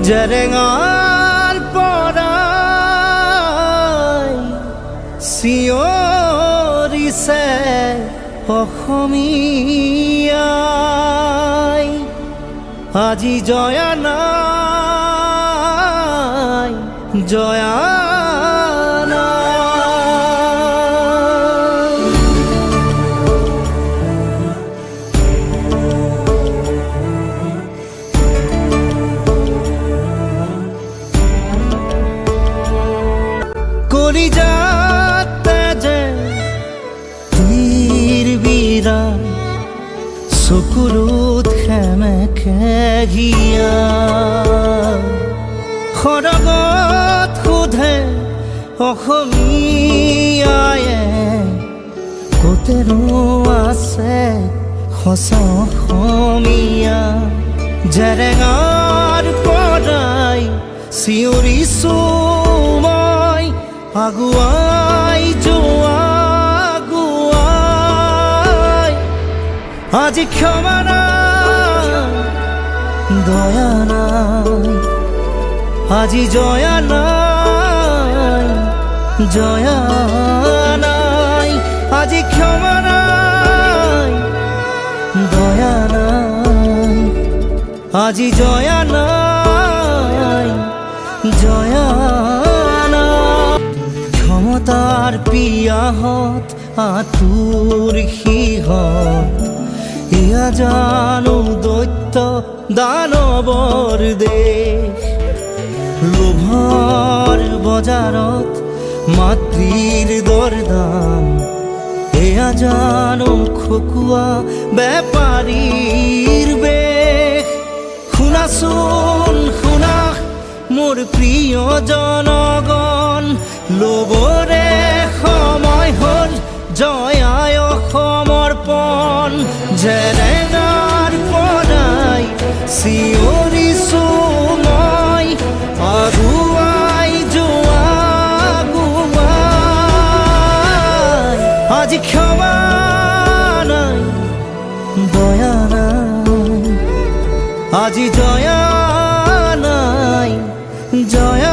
জেৰেঙাৰ পৰাই চিঞৰিছে অসমীয়াই। আজি জয়া নাই, জয়া কলিজাতে যে তীৰ বিৰাই চকুৰত সেমেকে ঘিয়া সৰগত সোধে অসমীয়ায়ে কতেনো আছে সঁচা অসমীয়া। জেৰেঙাৰ পৰাই চিঞৰিছো মই আগুৱাই যোৱা আগুৱাই। আজি ক্ষমা নাই, দয়া নাই, আজি জয়া নাই, জয়া নাই। আজি ক্ষমা নাই, দয়া নাই, আজি জয়া নাই, জয়া নাই। ক্ষমতাৰ পিয়াহত আঁতুৰ সিহঁত এয়া জানো দৈত্য দানৱৰ দেশ। লোভৰ বজাৰত মাতৃৰ দৰদাম এয়া জানো খকুৱা বেপাৰীৰ বেশ। শুনাচোন শুনা মোৰ প্ৰিয় জনগণ, ল'বৰে সময় হ'ল জয়াই সমৰ্পণ। জেৰেঙাৰ পৰাই চিঞৰিছো মই আগুৱাই যোৱা আগুৱাই। আজি ক্ষমা নাই, দয়া নাই, আজি জয়া নাই, জয়া